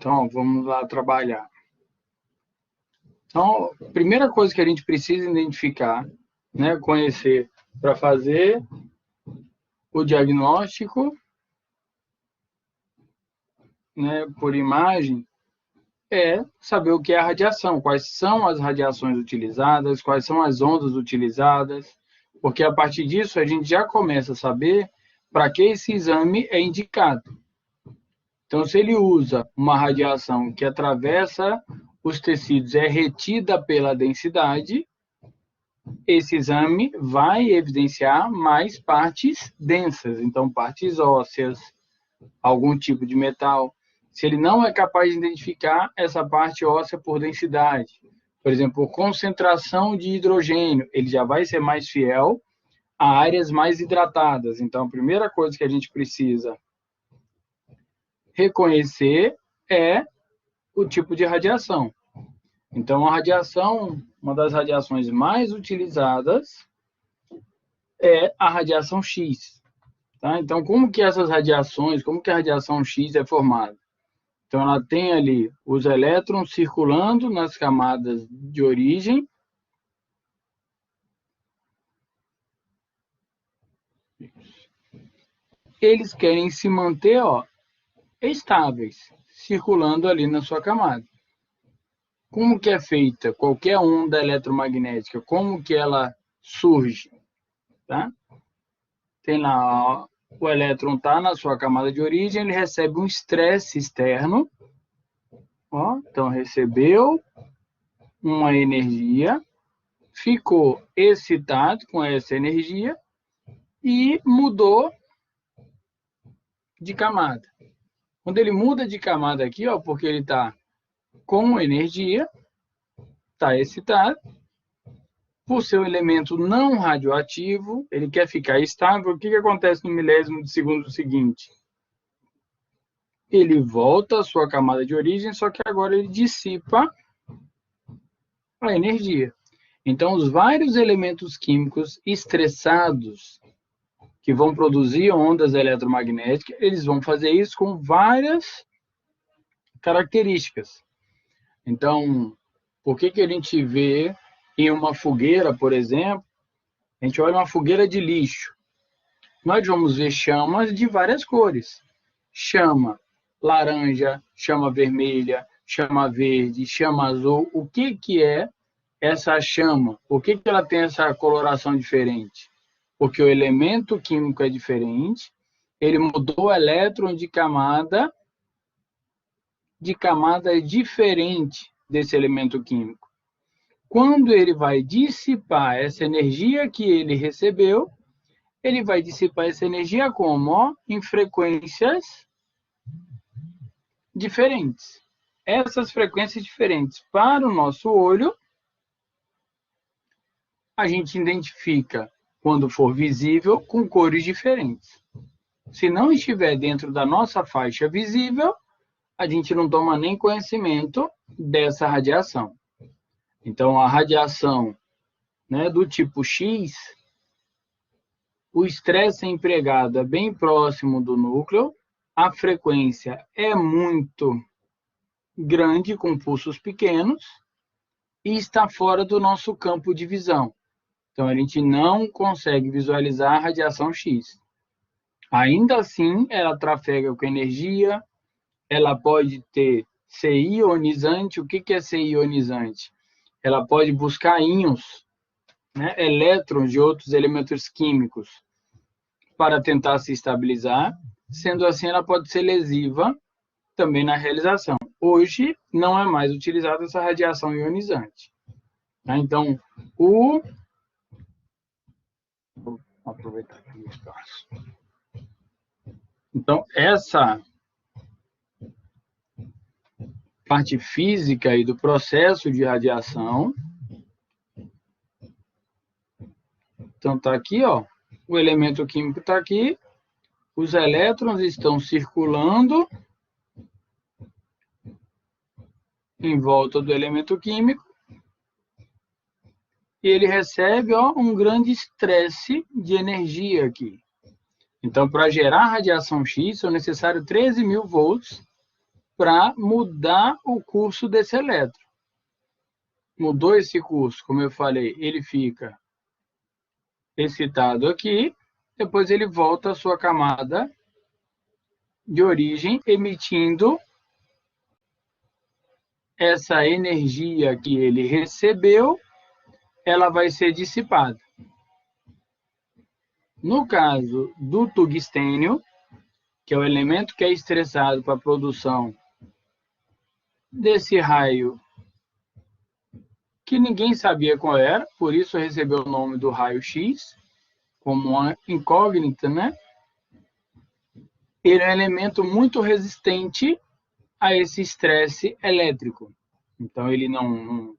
Então, vamos lá trabalhar. Então, a primeira coisa que a gente precisa identificar, né, conhecer para fazer o diagnóstico, né, por imagem, é saber o que é a radiação, quais são as radiações utilizadas, quais são as ondas utilizadas, porque a partir disso a gente já começa a saber para que esse exame é indicado. Então, se ele usa uma radiação que atravessa os tecidos, é retida pela densidade, esse exame vai evidenciar mais partes densas, então partes ósseas, algum tipo de metal. Se ele não é capaz de identificar essa parte óssea por densidade, por exemplo, concentração de hidrogênio, ele já vai ser mais fiel a áreas mais hidratadas. Então, a primeira coisa que a gente precisa reconhecer é o tipo de radiação. Então, a radiação, uma das radiações mais utilizadas é a radiação X. Tá? Então, como que essas radiações, como que a radiação X é formada? Então, ela tem ali os elétrons circulando nas camadas de origem. Eles querem se manter, estáveis, circulando ali na sua camada. Como que é feita qualquer onda eletromagnética? Como que ela surge? Tá? Tem lá, o elétron está na sua camada de origem, ele recebe um estresse externo. Então, recebeu uma energia, ficou excitado com essa energia e mudou de camada. Quando ele muda de camada aqui, porque ele está com energia, está excitado, por ser um elemento não radioativo, ele quer ficar estável. O que acontece no milésimo de segundo seguinte? Ele volta à sua camada de origem, só que agora ele dissipa a energia. Então, os vários elementos químicos estressados que vão produzir ondas eletromagnéticas, eles vão fazer isso com várias características. Então, por que a gente vê em uma fogueira, por exemplo, a gente olha uma fogueira de lixo, nós vamos ver chamas de várias cores. Chama laranja, chama vermelha, chama verde, chama azul. O que é essa chama? Por que ela tem essa coloração diferente? Porque o elemento químico é diferente, ele mudou o elétron de camada diferente desse elemento químico. Quando ele vai dissipar essa energia que ele recebeu, ele vai dissipar essa energia como? Em frequências diferentes. Essas frequências diferentes, para o nosso olho, a gente identifica, quando for visível, com cores diferentes. Se não estiver dentro da nossa faixa visível, a gente não toma nem conhecimento dessa radiação. Então, a radiação, né, do tipo X, o estresse é empregado bem próximo do núcleo, a frequência é muito grande, com pulsos pequenos, e está fora do nosso campo de visão. Então, a gente não consegue visualizar a radiação X. Ainda assim, ela trafega com energia, ela pode ser ionizante. O que é ser ionizante? Ela pode buscar íons, né, elétrons de outros elementos químicos para tentar se estabilizar. Sendo assim, ela pode ser lesiva também na realização. Hoje, não é mais utilizada essa radiação ionizante. Então, vou aproveitar aqui o espaço. Então, essa parte física aí do processo de radiação. Então, está aqui, o elemento químico está aqui, os elétrons estão circulando em volta do elemento químico e ele recebe um grande estresse de energia aqui. Então, para gerar radiação X, são necessários 13.000 volts para mudar o curso desse elétron. Mudou esse curso, como eu falei, ele fica excitado aqui, depois ele volta à sua camada de origem, emitindo essa energia que ele recebeu, ela vai ser dissipada. No caso do tungstênio, que é o elemento que é estressado para a produção desse raio, que ninguém sabia qual era, por isso recebeu o nome do raio X, como uma incógnita, né? Ele é um elemento muito resistente a esse estresse elétrico. Então, ele não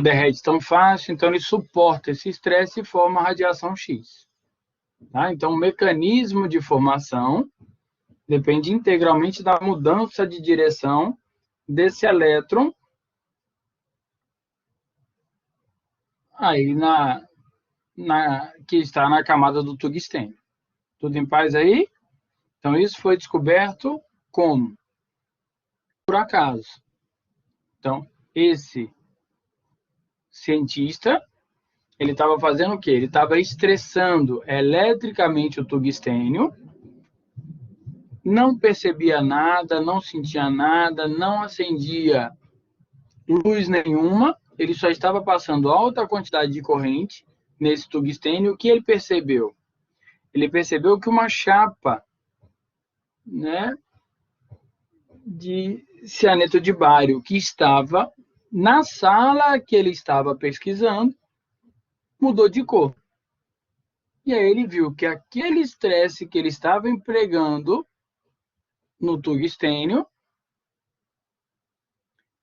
derrete tão fácil, então ele suporta esse estresse e forma a radiação X. Tá? Então, o mecanismo de formação depende integralmente da mudança de direção desse elétron aí que está na camada do tungstênio. Tudo em paz aí? Então, isso foi descoberto como? Por acaso. Então, esse cientista, ele estava fazendo o quê? Ele estava estressando eletricamente o tungstênio, não percebia nada, não sentia nada, não acendia luz nenhuma, ele só estava passando alta quantidade de corrente nesse tungstênio. O que ele percebeu? Ele percebeu que uma chapa, né, de cianeto de bário que estava na sala que ele estava pesquisando mudou de cor. E aí ele viu que aquele estresse que ele estava empregando no tungstênio,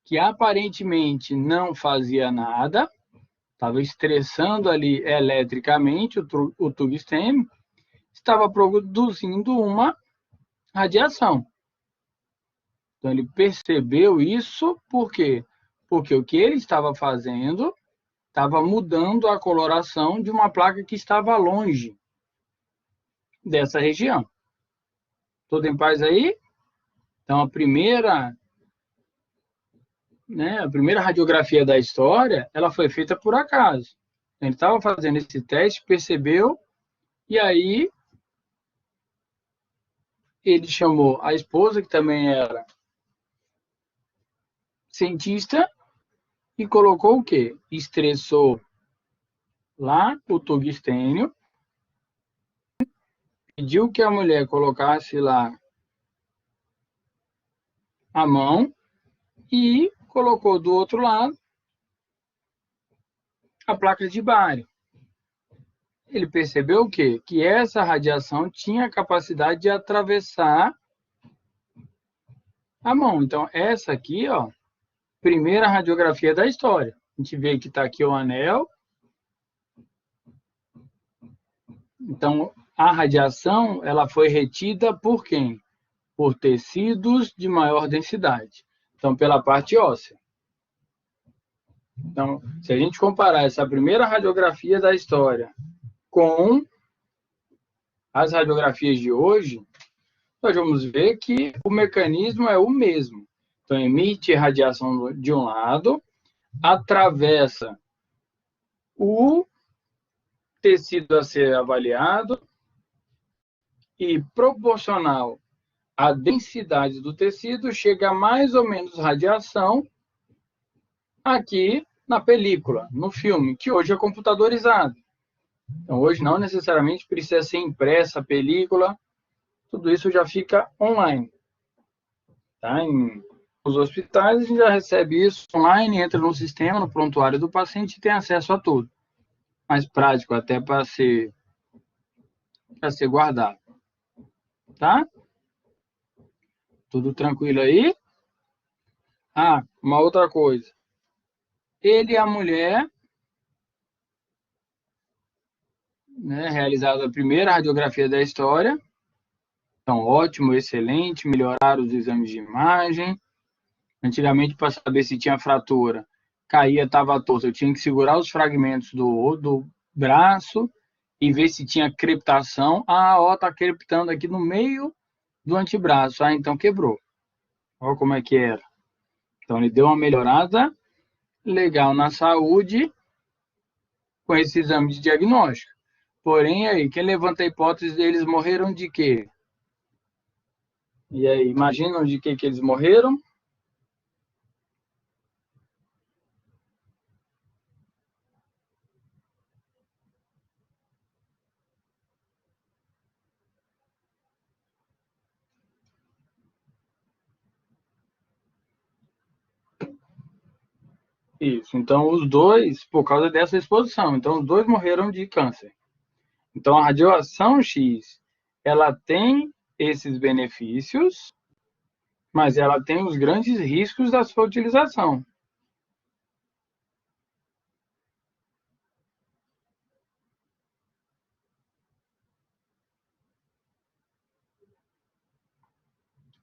que aparentemente não fazia nada, estava estressando ali eletricamente o tungstênio, estava produzindo uma radiação. Então, ele percebeu isso, por quê? Porque o que ele estava fazendo estava mudando a coloração de uma placa que estava longe dessa região. Tudo em paz aí? Então, a primeira radiografia da história, ela foi feita por acaso. Ele estava fazendo esse teste, percebeu, e aí ele chamou a esposa, que também era cientista, e colocou o quê? Estressou lá o tungstênio, pediu que a mulher colocasse lá a mão e colocou do outro lado a placa de bário. Ele percebeu o quê? Que essa radiação tinha a capacidade de atravessar a mão. Então, essa aqui, ó, primeira radiografia da história. A gente vê que está aqui o anel. Então, a radiação, ela foi retida por quem? Por tecidos de maior densidade. Então, pela parte óssea. Então, se a gente comparar essa primeira radiografia da história com as radiografias de hoje, nós vamos ver que o mecanismo é o mesmo. Então, emite radiação de um lado, atravessa o tecido a ser avaliado e, proporcional à densidade do tecido, chega a mais ou menos radiação aqui na película, no filme, que hoje é computadorizado. Então, hoje não necessariamente precisa ser impressa a película, tudo isso já fica online. Tá? Nos hospitais, a gente já recebe isso online, entra no sistema, no prontuário do paciente e tem acesso a tudo. Mais prático até para ser guardado. Tá? Tudo tranquilo aí? Ah, uma outra coisa. Ele e a mulher, né, realizaram a primeira radiografia da história. Então, ótimo, excelente, melhoraram os exames de imagem. Antigamente, para saber se tinha fratura, caía, estava torto, eu tinha que segurar os fragmentos do braço e ver se tinha crepitação. Ah, ó, tá crepitando aqui no meio do antebraço. Ah, então quebrou. Olha como é que era. Então, ele deu uma melhorada legal na saúde com esse exame de diagnóstico. Porém, aí, quem levanta a hipótese deles morreram de quê? E aí, imaginam de que eles morreram? Isso. Então, os dois, por causa dessa exposição, então os dois morreram de câncer. Então, a radiação X, ela tem esses benefícios, mas ela tem os grandes riscos da sua utilização.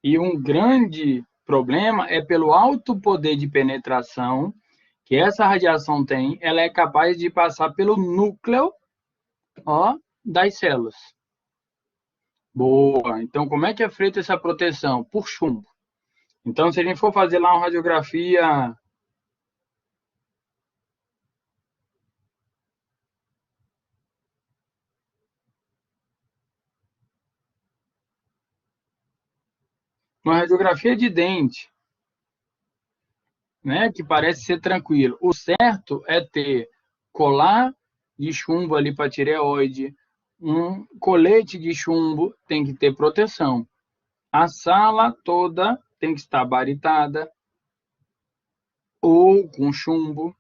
E um grande problema é pelo alto poder de penetração que essa radiação tem, ela é capaz de passar pelo núcleo, ó, das células. Boa. Então, como é que é feita essa proteção? Por chumbo. Então, se a gente for fazer lá uma radiografia de dente, né, que parece ser tranquilo. O certo é ter colar de chumbo ali para tireoide, um colete de chumbo tem que ter proteção. A sala toda tem que estar baritada ou com chumbo.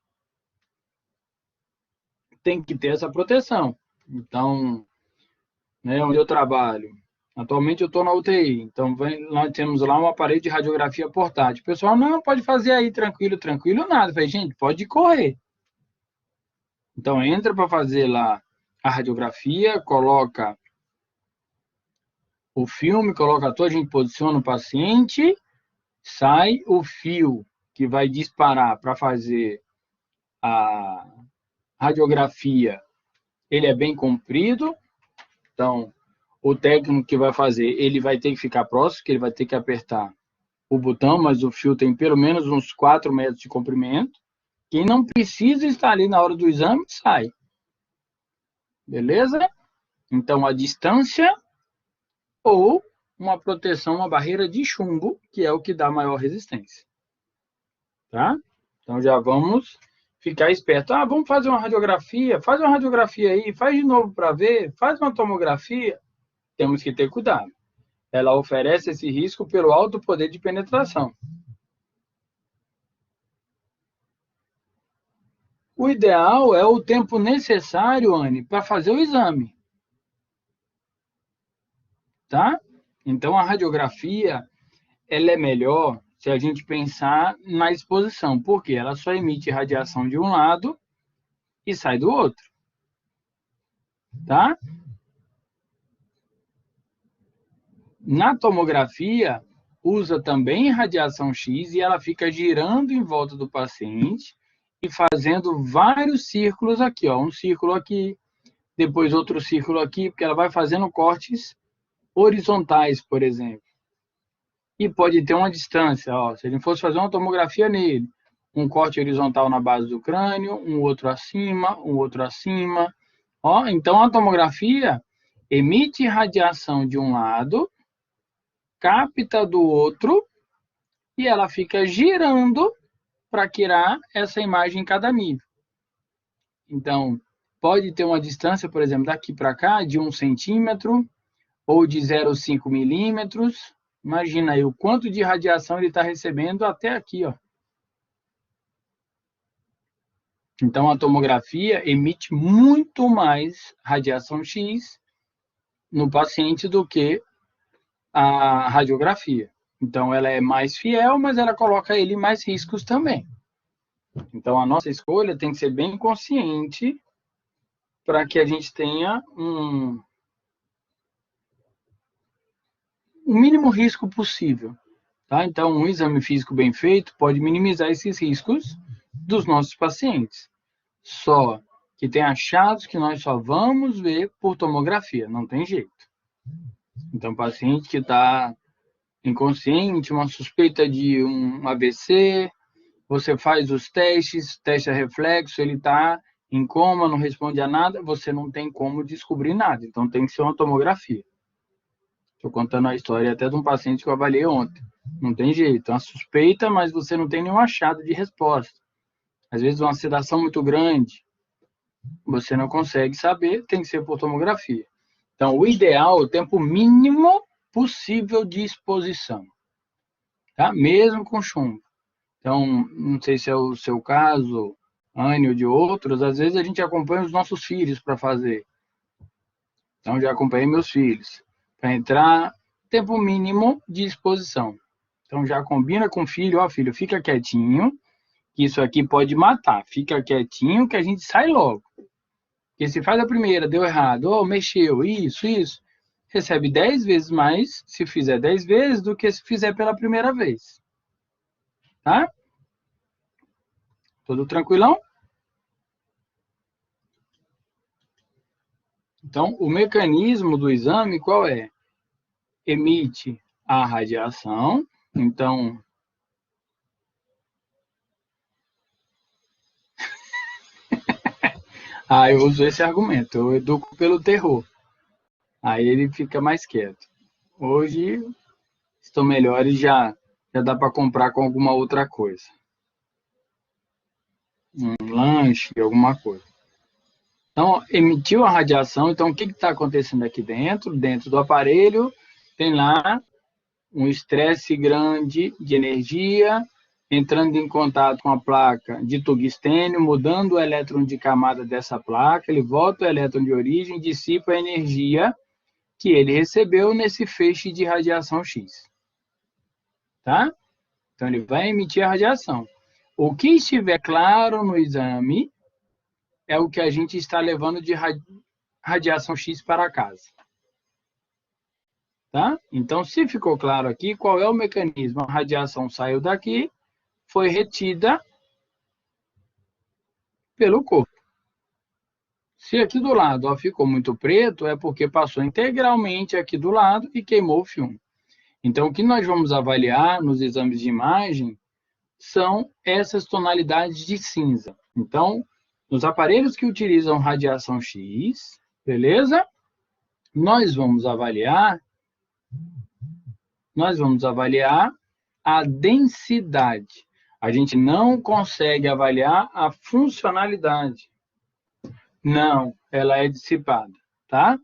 Tem que ter essa proteção. Então, né, onde eu trabalho, atualmente eu estou na UTI, então nós temos lá um aparelho de radiografia portátil. O pessoal, não, pode fazer aí tranquilo, tranquilo, nada. Eu falei, gente, pode correr. Então, entra para fazer lá a radiografia, coloca o filme, coloca tudo, a gente posiciona o paciente, sai o fio que vai disparar para fazer a radiografia, ele é bem comprido, então o técnico que vai fazer, ele vai ter que ficar próximo, que ele vai ter que apertar o botão, mas o fio tem pelo menos uns 4 metros de comprimento. Quem não precisa estar ali na hora do exame, sai. Beleza? Então, a distância ou uma proteção, uma barreira de chumbo, que é o que dá maior resistência. Tá? Então, já vamos ficar esperto. Ah, vamos fazer uma radiografia? Faz uma radiografia aí, faz de novo para ver, faz uma tomografia. Temos que ter cuidado. Ela oferece esse risco pelo alto poder de penetração. O ideal é o tempo necessário, Anne, para fazer o exame. Tá? Então, a radiografia ela é melhor se a gente pensar na exposição, porque ela só emite radiação de um lado e sai do outro. Tá? Na tomografia, usa também radiação X e ela fica girando em volta do paciente e fazendo vários círculos aqui, ó, um círculo aqui, depois outro círculo aqui, porque ela vai fazendo cortes horizontais, por exemplo. E pode ter uma distância, ó, se ele fosse fazer uma tomografia nele, um corte horizontal na base do crânio, um outro acima, ó, então a tomografia emite radiação de um lado, capta do outro e ela fica girando para tirar essa imagem em cada nível. Então, pode ter uma distância, por exemplo, daqui para cá, de 1 centímetro ou de 0,5 milímetros. Imagina aí o quanto de radiação ele está recebendo até aqui, ó. Então, a tomografia emite muito mais radiação X no paciente do que a radiografia. Então, ela é mais fiel, mas ela coloca ele em mais riscos também. Então, a nossa escolha tem que ser bem consciente para que a gente tenha o mínimo risco possível. Tá? Então, um exame físico bem feito pode minimizar esses riscos dos nossos pacientes. Só que tem achados que nós só vamos ver por tomografia, não tem jeito. Então, paciente que está inconsciente, uma suspeita de um AVC, você faz os testes, teste reflexo, ele está em coma, não responde a nada, você não tem como descobrir nada. Então, tem que ser uma tomografia. Estou contando a história até de um paciente que eu avaliei ontem. Não tem jeito, é uma suspeita, mas você não tem nenhum achado de resposta. Às vezes, uma sedação muito grande, você não consegue saber, tem que ser por tomografia. Então, o ideal é o tempo mínimo possível de exposição, tá? Mesmo com chumbo. Então, não sei se é o seu caso, Anne, ou de outros, às vezes a gente acompanha os nossos filhos para fazer. Então, já acompanhei meus filhos. Para entrar, tempo mínimo de exposição. Então, já combina com o filho, ó, filho, fica quietinho, que isso aqui pode matar. Fica quietinho que a gente sai logo. Porque se faz a primeira, deu errado, ou mexeu, isso, recebe 10 vezes mais se fizer 10 vezes do que se fizer pela primeira vez. Tá? Tudo tranquilão? Então, o mecanismo do exame qual é? Emite a radiação, então... eu uso esse argumento, eu educo pelo terror. Aí ele fica mais quieto. Hoje, estou melhor e já dá para comprar com alguma outra coisa. Um lanche, alguma coisa. Então, emitiu a radiação, então o que está acontecendo aqui dentro? Dentro do aparelho, tem lá um estresse grande de energia, entrando em contato com a placa de tungstênio, mudando o elétron de camada dessa placa, ele volta o elétron de origem, dissipa a energia que ele recebeu nesse feixe de radiação X. Tá? Então, ele vai emitir a radiação. O que estiver claro no exame é o que a gente está levando de radiação X para casa. Tá? Então, se ficou claro aqui, qual é o mecanismo? A radiação saiu daqui, foi retida pelo corpo. Se aqui do lado ficou muito preto, é porque passou integralmente aqui do lado e queimou o filme. Então, o que nós vamos avaliar nos exames de imagem são essas tonalidades de cinza. Então, nos aparelhos que utilizam radiação X, beleza? Nós vamos avaliar a densidade. A gente não consegue avaliar a funcionalidade. Não, ela é dissipada, tá?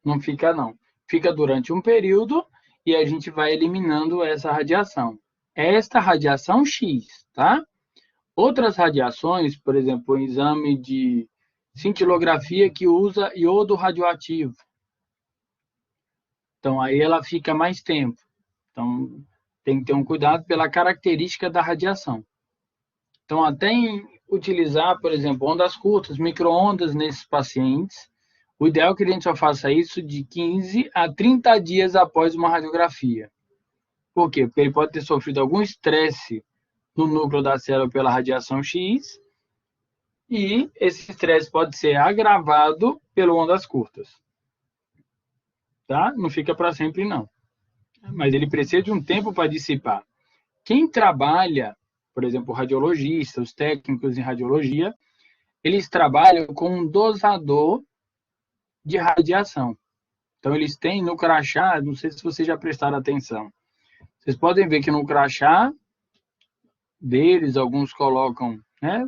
Não fica, não. Fica durante um período e a gente vai eliminando essa radiação. Esta radiação X, tá? Outras radiações, por exemplo, o exame de cintilografia que usa iodo radioativo. Então, aí ela fica mais tempo. Então, tem que ter um cuidado pela característica da radiação. Então, até em utilizar, por exemplo, ondas curtas, micro-ondas nesses pacientes, o ideal é que a gente só faça isso de 15 a 30 dias após uma radiografia. Por quê? Porque ele pode ter sofrido algum estresse no núcleo da célula pela radiação X e esse estresse pode ser agravado pelo ondas curtas. Tá? Não fica para sempre, não. Mas ele precisa de um tempo para dissipar. Quem trabalha, por exemplo, radiologistas, os técnicos em radiologia, eles trabalham com um dosador de radiação. Então, eles têm no crachá, não sei se vocês já prestaram atenção, vocês podem ver que no crachá deles, alguns colocam, né,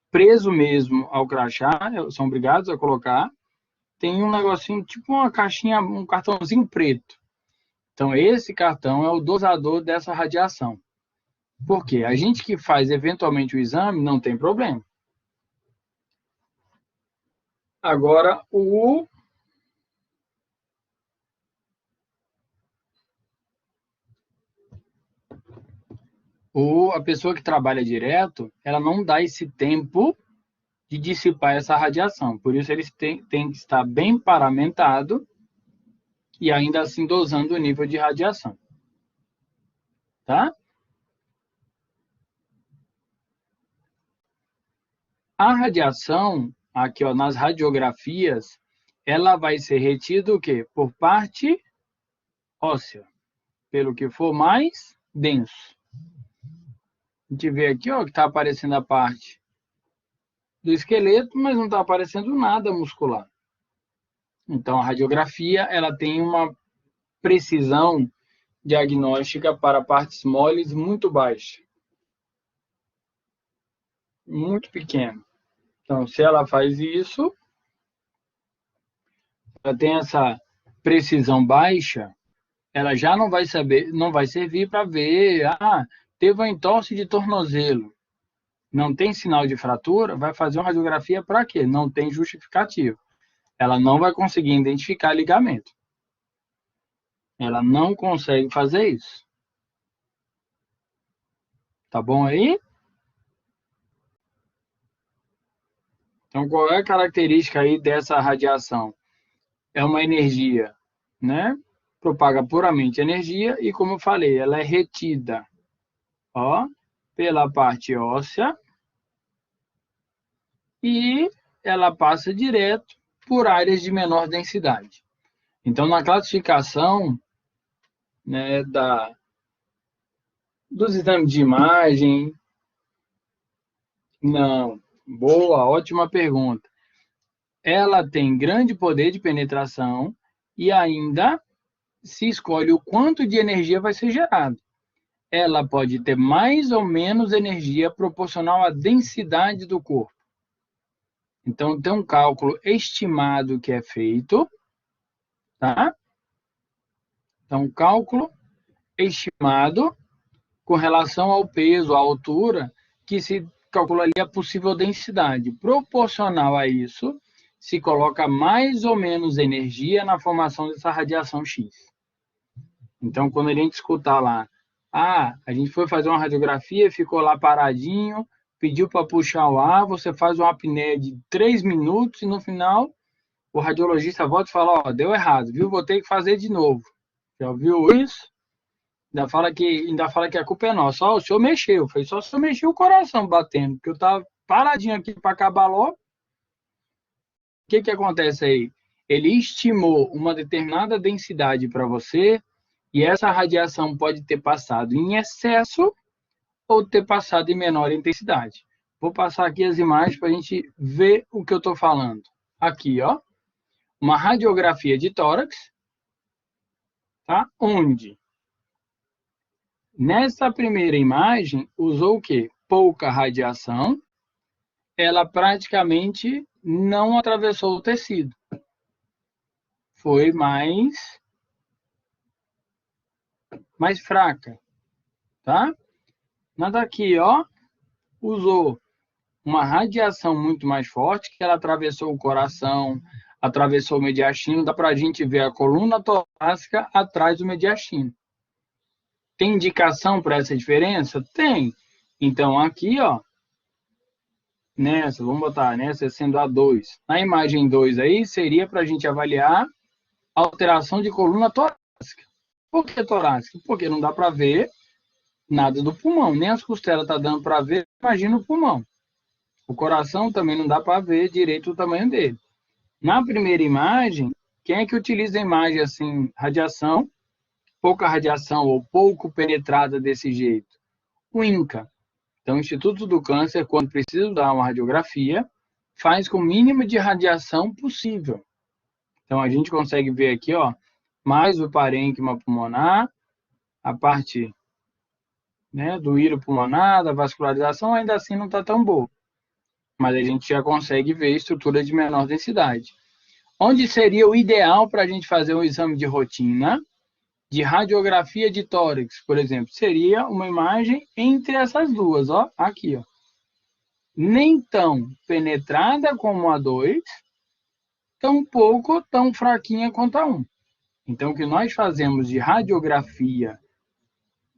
preso mesmo ao crachá, são obrigados a colocar, tem um negocinho, tipo uma caixinha, um cartãozinho preto. Então, esse cartão é o dosador dessa radiação. Por quê? A gente que faz eventualmente o exame não tem problema. Agora, a pessoa que trabalha direto, ela não dá esse tempo de dissipar essa radiação. Por isso, eles têm que estar bem paramentado e ainda assim dosando o nível de radiação. Tá? A radiação, aqui ó, nas radiografias, ela vai ser retida o quê? Por parte óssea. pelo que for mais denso. A gente vê aqui, ó, que está aparecendo a parte do esqueleto, mas não está aparecendo nada muscular. Então, a radiografia ela tem uma precisão diagnóstica para partes moles muito baixa, muito pequena. Então, se ela faz isso, ela tem essa precisão baixa, ela já não vai saber, não vai servir para ver, teve uma entorse de tornozelo, não tem sinal de fratura, vai fazer uma radiografia para quê? Não tem justificativo. Ela não vai conseguir identificar ligamento. Ela não consegue fazer isso. Tá bom aí? Então, qual é a característica aí dessa radiação? É uma energia, né? Propaga puramente energia e, como eu falei, ela é retida, ó, pela parte óssea e ela passa direto por áreas de menor densidade. Então, na classificação, né, dos exames de imagem, não. Boa, ótima pergunta. Ela tem grande poder de penetração e ainda se escolhe o quanto de energia vai ser gerado. Ela pode ter mais ou menos energia proporcional à densidade do corpo. Então, tem um cálculo estimado que é feito, tá? Então, cálculo estimado com relação ao peso, à altura, que se calcula ali a possível densidade. Proporcional a isso, se coloca mais ou menos energia na formação dessa radiação X. Então, quando a gente escutar lá, a gente foi fazer uma radiografia, ficou lá paradinho, pediu para puxar o ar, você faz uma apneia de 3 minutos e no final o radiologista volta e fala, ó, deu errado, viu? Vou ter que fazer de novo. Já ouviu isso? Ainda fala que a culpa é nossa. Ó, o senhor mexeu, foi só o senhor mexeu o coração batendo, porque eu estava paradinho aqui para acabar logo. O que acontece aí? Ele estimou uma determinada densidade para você e essa radiação pode ter passado em excesso ou ter passado em menor intensidade. Vou passar aqui as imagens para a gente ver o que eu estou falando. Aqui, ó, uma radiografia de tórax, tá? Onde nessa primeira imagem usou o quê? Pouca radiação, ela praticamente não atravessou o tecido. Foi mais fraca, tá? Nada aqui, ó, usou uma radiação muito mais forte, que ela atravessou o coração, atravessou o mediastino, dá para a gente ver a coluna torácica atrás do mediastino. Tem indicação para essa diferença? Tem. Então, aqui, ó, nessa, vamos botar nessa sendo a 2. Na imagem 2 aí, seria para a gente avaliar a alteração de coluna torácica. Por que torácica? Porque não dá para ver nada do pulmão, nem as costelas tá dando para ver, imagina o pulmão. O coração também não dá para ver direito o tamanho dele. Na primeira imagem, quem é que utiliza a imagem assim, radiação, pouca radiação ou pouco penetrada desse jeito? O INCA. Então, o Instituto do Câncer, quando precisa dar uma radiografia, faz com o mínimo de radiação possível. Então, a gente consegue ver aqui, ó, mais o parênquima pulmonar, a parte, né, do hilo pulmonar, da vascularização, ainda assim não está tão boa. Mas a gente já consegue ver estrutura de menor densidade. Onde seria o ideal para a gente fazer um exame de rotina, de radiografia de tórax, por exemplo? Seria uma imagem entre essas duas, ó, aqui, ó. Nem tão penetrada como a 2, tão pouco, tão fraquinha quanto a 1. Então, o que nós fazemos de radiografia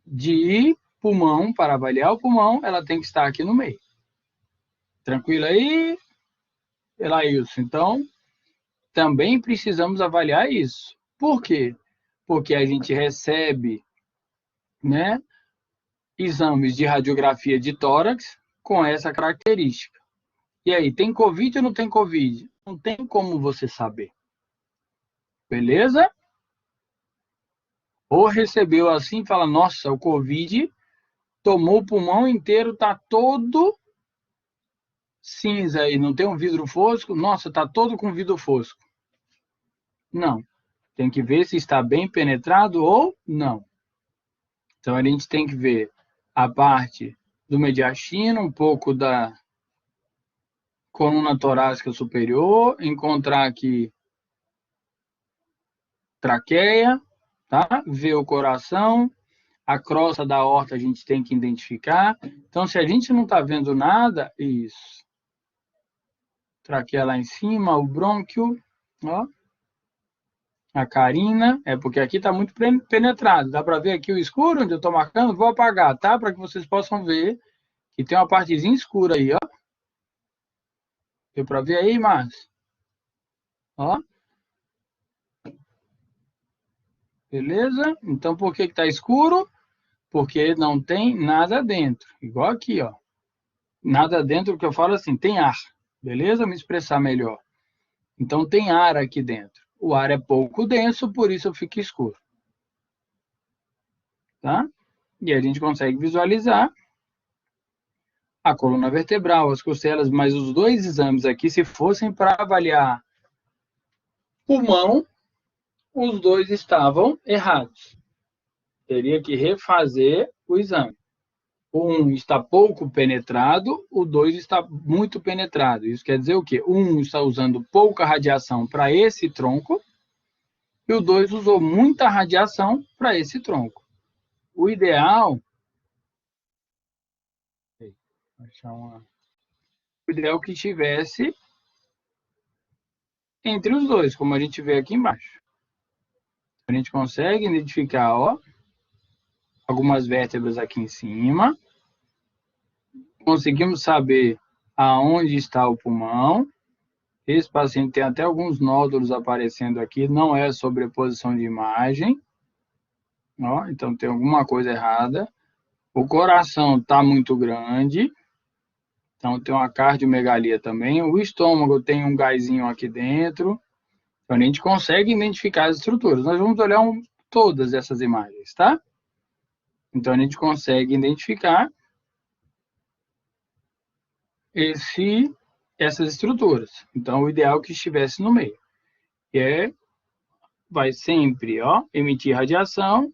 de pulmão, para avaliar o pulmão, ela tem que estar aqui no meio. Tranquilo aí, Elailson? Então, também precisamos avaliar isso. Por quê? Porque a gente recebe, né, exames de radiografia de tórax com essa característica. E aí, tem Covid ou não tem Covid? Não tem como você saber. Beleza? Ou recebeu assim e fala, nossa, o Covid tomou o pulmão inteiro, tá todo cinza aí, não tem um vidro fosco? Nossa, tá todo com vidro fosco. Não. Tem que ver se está bem penetrado ou não. Então, a gente tem que ver a parte do mediastino, um pouco da coluna torácica superior, encontrar aqui traqueia, tá? Ver o coração, a crosta da aorta a gente tem que identificar. Então, se a gente não está vendo nada, isso. Traqueia lá em cima, o brônquio, ó. A carina, é porque aqui está muito penetrado. Dá para ver aqui o escuro onde eu estou marcando? Vou apagar, tá? Para que vocês possam ver que tem uma partezinha escura aí, ó. Deu para ver aí, Márcio? Ó. Beleza? Então, por que está escuro? Porque não tem nada dentro. Igual aqui, ó. Nada dentro, que eu falo assim, tem ar. Beleza? Me expressar melhor. Então, tem ar aqui dentro. O ar é pouco denso, por isso fica escuro. Tá? E a gente consegue visualizar a coluna vertebral, as costelas, mas os dois exames aqui, se fossem para avaliar pulmão, os dois estavam errados. Teria que refazer o exame. Um está pouco penetrado, o 2 está muito penetrado. Isso quer dizer o quê? Um está usando pouca radiação para esse tronco e o 2 usou muita radiação para esse tronco. O ideal... O ideal é que estivesse entre os dois, como a gente vê aqui embaixo. A gente consegue identificar, ó, algumas vértebras aqui em cima. Conseguimos saber aonde está o pulmão. Esse paciente tem até alguns nódulos aparecendo aqui, não é sobreposição de imagem. Ó, então tem alguma coisa errada. O coração está muito grande, então tem uma cardiomegalia também. O estômago tem um gásinho aqui dentro. Então a gente consegue identificar as estruturas. Nós vamos olhar todas essas imagens, tá? Então a gente consegue identificar essas estruturas. Então o ideal é que estivesse no meio. E vai sempre, ó, emitir radiação,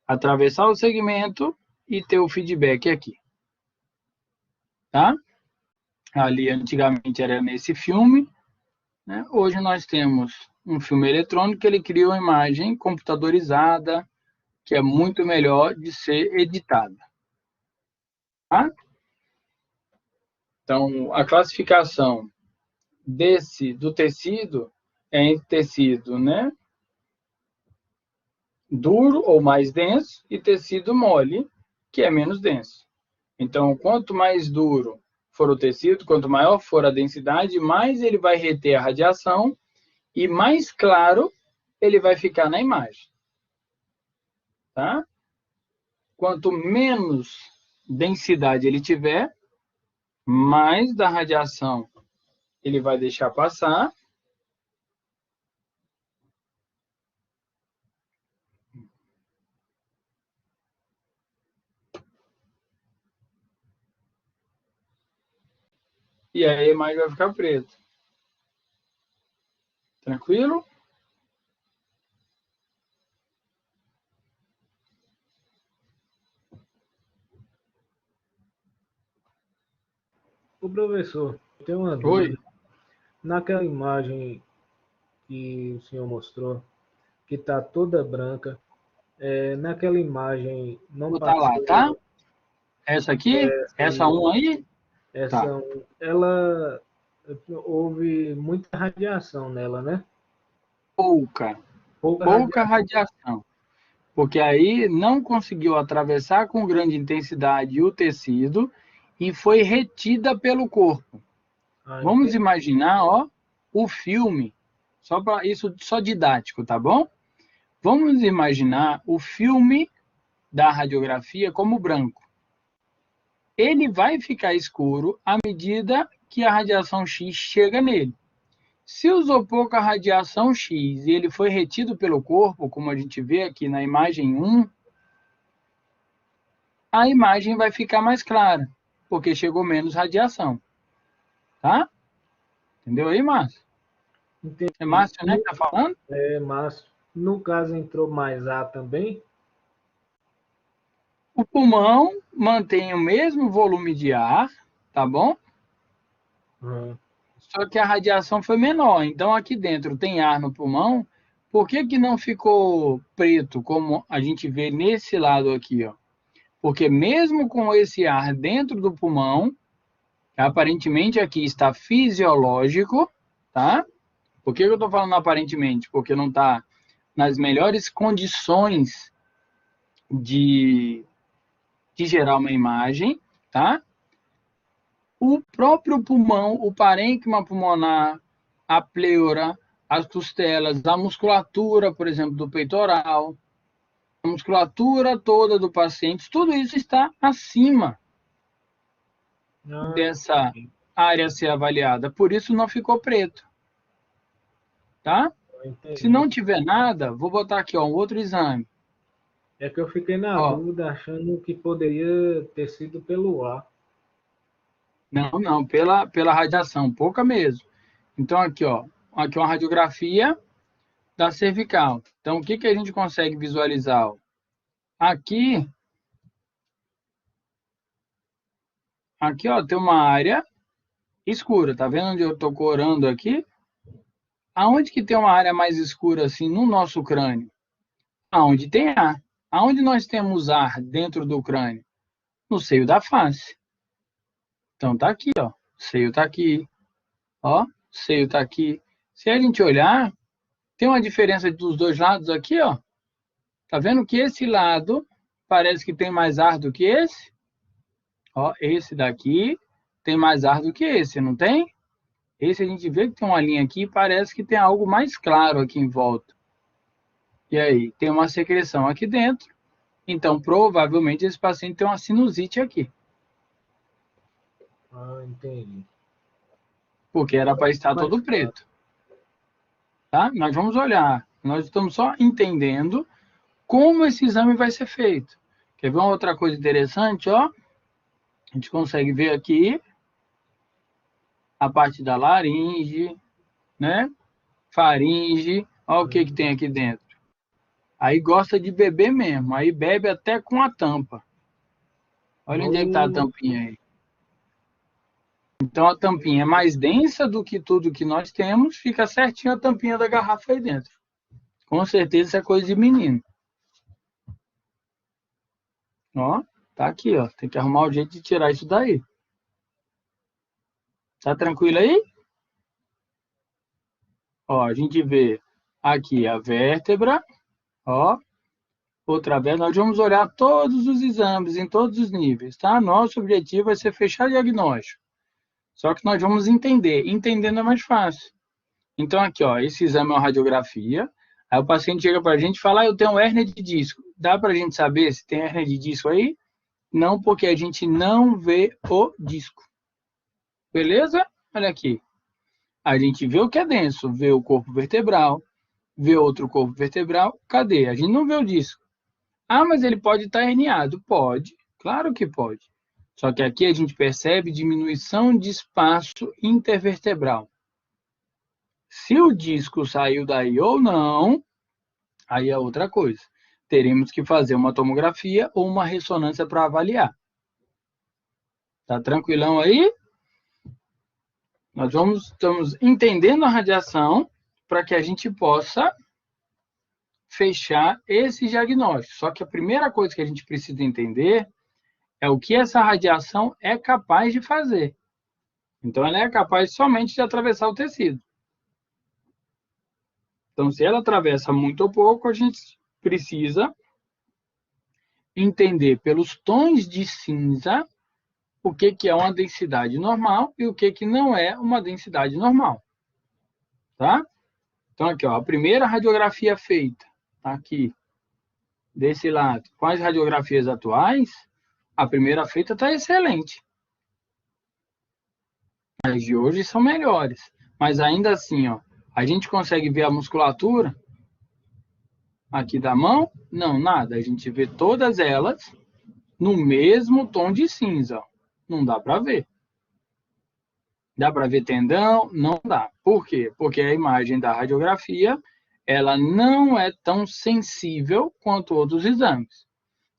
atravessar o segmento e ter o feedback aqui. Tá? Ali antigamente era nesse filme, né? Hoje nós temos um filme eletrônico que ele cria uma imagem computadorizada, que é muito melhor de ser editada. Tá? Então, a classificação do tecido é entre tecido, né, duro ou mais denso e tecido mole, que é menos denso. Então, quanto mais duro for o tecido, quanto maior for a densidade, mais ele vai reter a radiação e mais claro ele vai ficar na imagem. Tá? Quanto menos densidade ele tiver, mais da radiação ele vai deixar passar. E aí a imagem vai ficar preta. Tranquilo? O professor, tem uma Oi? dúvida. Naquela imagem que o senhor mostrou, que está toda branca, naquela imagem não Vou botar lá, tá? passou Essa aqui? Essa e 1 aí? Tá. ela houve muita radiação nela, né? Pouca. Pouca Pouca radiação. radiação. Porque aí não conseguiu atravessar com grande intensidade o tecido e foi retida pelo corpo. Vamos Entendi. imaginar, ó, o filme, só para isso, só didático, tá bom? Vamos imaginar o filme da radiografia como branco. Ele vai ficar escuro à medida que a radiação X chega nele. Se usou pouca radiação X e ele foi retido pelo corpo, como a gente vê aqui na imagem 1, a imagem vai ficar mais clara, porque chegou menos radiação. Tá? Entendeu aí, Márcio? Entendi. É Márcio, né, que tá falando? É, mas no caso entrou mais ar também? O pulmão mantém o mesmo volume de ar, tá bom? Uhum. Só que a radiação foi menor. Então, aqui dentro tem ar no pulmão. Por que que não ficou preto, como a gente vê nesse lado aqui, ó? Porque mesmo com esse ar dentro do pulmão, aparentemente aqui está fisiológico, tá? Por que eu estou falando aparentemente? Porque não está nas melhores condições de, de gerar uma imagem, tá? O próprio pulmão, o parênquima pulmonar, a pleura, as costelas, a musculatura, por exemplo, do peitoral, a musculatura toda do paciente, tudo isso está acima dessa Entendi. área a ser avaliada. Por isso não ficou preto, tá? Se Entendi. não tiver nada, vou botar aqui, ó, um outro exame. É que eu fiquei na Ó, dúvida achando que poderia ter sido pelo ar. não, pela radiação, pouca mesmo. Então, aqui, ó, aqui uma radiografia da cervical. Então, o que que a gente consegue visualizar? Ó? Aqui, ó, tem uma área escura. Tá vendo onde eu tô corando aqui? Aonde que tem uma área mais escura assim no nosso crânio? Aonde tem ar. Aonde nós temos ar dentro do crânio? No seio da face. Então tá aqui, ó. O seio tá aqui, ó. O seio tá aqui. Se a gente olhar, tem uma diferença dos dois lados aqui, ó. Tá vendo que esse lado parece que tem mais ar do que esse? Ó, esse daqui tem mais ar do que esse, não tem? Esse a gente vê que tem uma linha aqui e parece que tem algo mais claro aqui em volta. E aí, tem uma secreção aqui dentro. Então, provavelmente, esse paciente tem uma sinusite aqui. Ah, entendi. Porque era para estar Mais todo claro. preto. Tá? Nós vamos olhar. Nós estamos só entendendo como esse exame vai ser feito. Quer ver uma outra coisa interessante? Ó? A gente consegue ver aqui a parte da laringe, né? Faringe. Olha o que, que tem aqui dentro. Aí gosta de beber mesmo. Aí bebe até com a tampa. Olha onde é que está a No... tampinha aí. Então a tampinha é mais densa do que tudo que nós temos, fica certinho a tampinha da garrafa aí dentro. Com certeza isso é coisa de menino. Ó, tá aqui, ó. Tem que arrumar o jeito de tirar isso daí. Tá tranquilo aí? Ó, a gente vê aqui a vértebra, ó. Outra vez, nós vamos olhar todos os exames em todos os níveis, tá? Nosso objetivo é ser fechar diagnóstico. Só que nós vamos entender. Entendendo é mais fácil. Então, aqui, ó, esse exame é uma radiografia. Aí o paciente chega para a gente e fala, eu tenho hérnia de disco. Dá para a gente saber se tem hérnia de disco aí? Não, porque a gente não vê o disco. Beleza? Olha aqui. A gente vê o que é denso, vê o corpo vertebral, vê outro corpo vertebral. Cadê? A gente não vê o disco. Ah, mas ele pode estar herniado. Pode, claro que pode. Só que aqui a gente percebe diminuição de espaço intervertebral. Se o disco saiu daí ou não, aí é outra coisa. Teremos que fazer uma tomografia ou uma ressonância para avaliar. Tá tranquilão aí? Estamos entendendo a radiação para que a gente possa fechar esse diagnóstico. Só que a primeira coisa que a gente precisa entender é o que essa radiação é capaz de fazer. Então, ela é capaz somente de atravessar o tecido. Então, se ela atravessa muito ou pouco, a gente precisa entender pelos tons de cinza o que, que é uma densidade normal e o que, que não é uma densidade normal. Tá? Então, aqui, ó, a primeira radiografia feita, tá aqui, desse lado, com as radiografias atuais, a primeira feita está excelente. As de hoje são melhores. Mas ainda assim, ó, a gente consegue ver a musculatura aqui da mão? Não, nada. A gente vê todas elas no mesmo tom de cinza. Ó. Não dá para ver. Dá para ver tendão? Não dá. Por quê? Porque a imagem da radiografia, ela não é tão sensível quanto outros exames.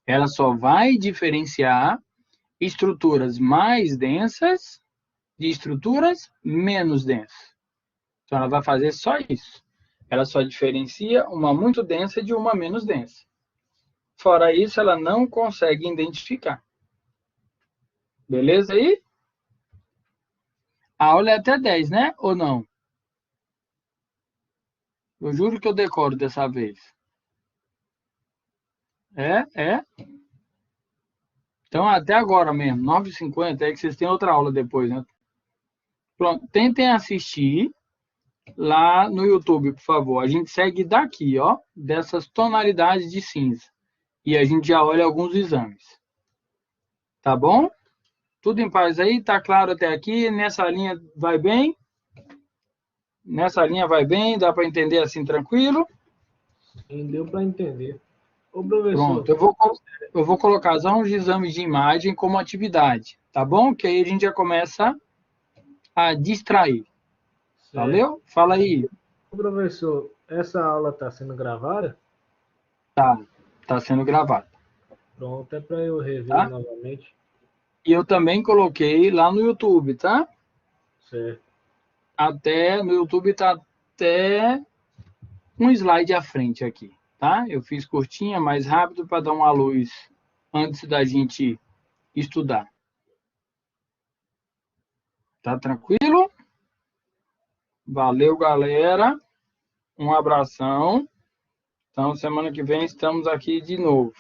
Ela só vai diferenciar estruturas mais densas de estruturas menos densas. Então, ela vai fazer só isso. Ela só diferencia uma muito densa de uma menos densa. Fora isso, ela não consegue identificar. Beleza aí? A aula é até 10, né? Ou não? Eu juro que eu decoro dessa vez. É? Então, até agora mesmo, 9h50, é que vocês têm outra aula depois, né? Pronto, tentem assistir lá no YouTube, por favor. A gente segue daqui, ó, dessas tonalidades de cinza. E a gente já olha alguns exames. Tá bom? Tudo em paz aí? Tá claro até aqui? Nessa linha vai bem? Nessa linha vai bem? Dá para entender assim tranquilo? Sim, deu para entender. Ô, professor, Pronto, eu vou colocar só uns exames de imagem como atividade, tá bom? Que aí a gente já começa a distrair. certo. Valeu? Fala aí. Ô, professor, essa aula está sendo gravada? Tá sendo gravado, Pronto, é para eu rever tá? novamente. E eu também coloquei lá no YouTube, tá? Certo. Até no YouTube tá até um slide à frente aqui, tá? Eu fiz curtinha, mais rápido para dar uma luz antes da gente estudar. Tá tranquilo? Valeu, galera. Um abração. Então, semana que vem estamos aqui de novo.